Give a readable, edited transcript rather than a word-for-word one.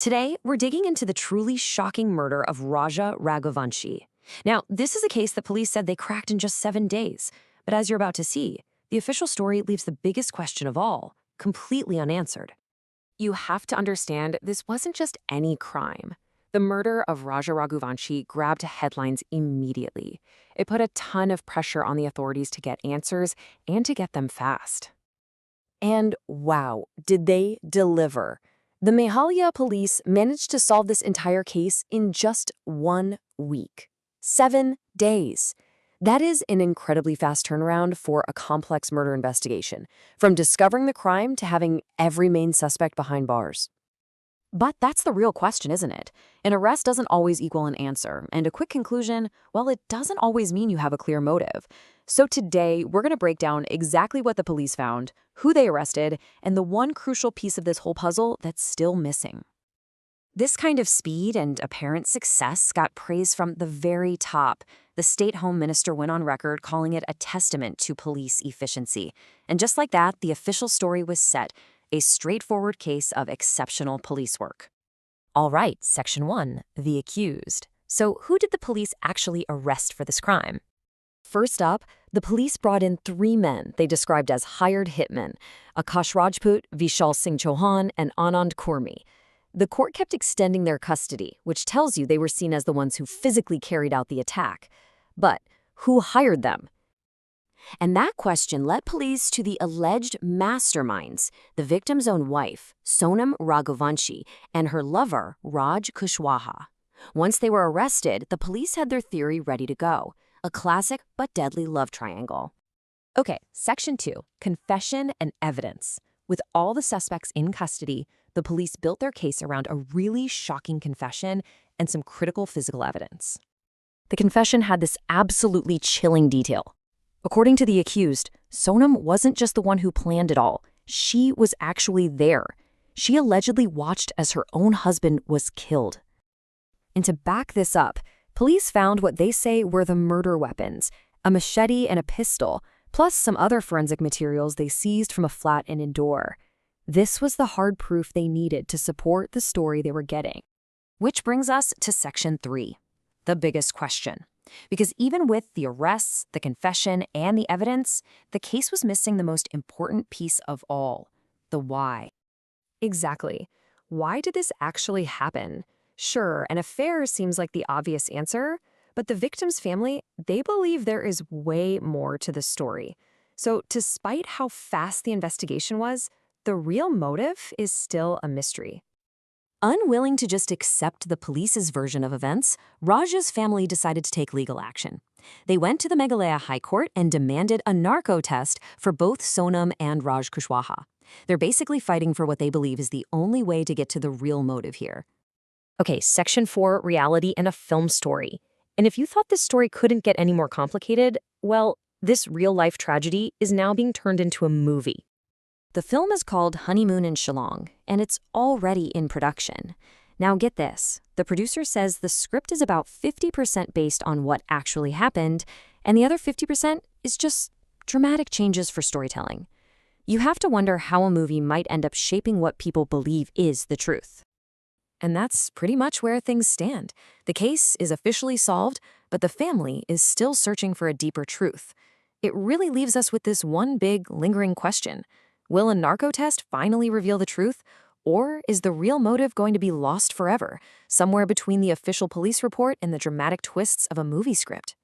Today, we're digging into the truly shocking murder of Raja Raghuvanshi. Now, this is a case that police said they cracked in just 7 days. But as you're about to see, the official story leaves the biggest question of all, completely unanswered. You have to understand this wasn't just any crime. The murder of Raja Raghuvanshi grabbed headlines immediately. It put a ton of pressure on the authorities to get answers and to get them fast. And wow, did they deliver? The Meghalaya police managed to solve this entire case in just 1 week. 7 days. That is an incredibly fast turnaround for a complex murder investigation, from discovering the crime to having every main suspect behind bars. But that's the real question, isn't it? An arrest doesn't always equal an answer, and a quick conclusion, well, it doesn't always mean you have a clear motive. So today, we're going to break down exactly what the police found, who they arrested, and the one crucial piece of this whole puzzle that's still missing. This kind of speed and apparent success got praise from the very top. The state home minister went on record calling it a testament to police efficiency. And just like that, the official story was set, a straightforward case of exceptional police work. All right, Section 1, the accused. So who did the police actually arrest for this crime? First up, the police brought in 3 men they described as hired hitmen, Akash Rajput, Vishal Singh Chauhan, and Anand Kurmi. The court kept extending their custody, which tells you they were seen as the ones who physically carried out the attack. But who hired them? And that question led police to the alleged masterminds, the victim's own wife, Sonam Raghuvanshi, and her lover, Raj Kushwaha. Once they were arrested, the police had their theory ready to go, a classic but deadly love triangle. Okay, Section 2, confession and evidence. With all the suspects in custody, the police built their case around a really shocking confession and some critical physical evidence. The confession had this absolutely chilling detail. According to the accused, Sonam wasn't just the one who planned it all. She was actually there. She allegedly watched as her own husband was killed. And to back this up, police found what they say were the murder weapons, a machete and a pistol, plus some other forensic materials they seized from a flat in Indore. This was the hard proof they needed to support the story they were getting. Which brings us to Section 3, the biggest question. Because even with the arrests, the confession, and the evidence, the case was missing the most important piece of all, the why. Exactly. Why did this actually happen? Sure, an affair seems like the obvious answer, but the victim's family, they believe there is way more to the story. So despite how fast the investigation was, the real motive is still a mystery. Unwilling to just accept the police's version of events, Raj's family decided to take legal action. They went to the Meghalaya High Court and demanded a narco test for both Sonam and Raj Kushwaha. They're basically fighting for what they believe is the only way to get to the real motive here. Okay, Section 4, reality and a film story. And if you thought this story couldn't get any more complicated, well, this real-life tragedy is now being turned into a movie. The film is called Honeymoon in Shillong, and it's already in production. Now get this, the producer says the script is about 50% based on what actually happened, and the other 50% is just dramatic changes for storytelling. You have to wonder how a movie might end up shaping what people believe is the truth. And that's pretty much where things stand. The case is officially solved, but the family is still searching for a deeper truth. It really leaves us with this one big, lingering question. Will a narco test finally reveal the truth, or is the real motive going to be lost forever, somewhere between the official police report and the dramatic twists of a movie script?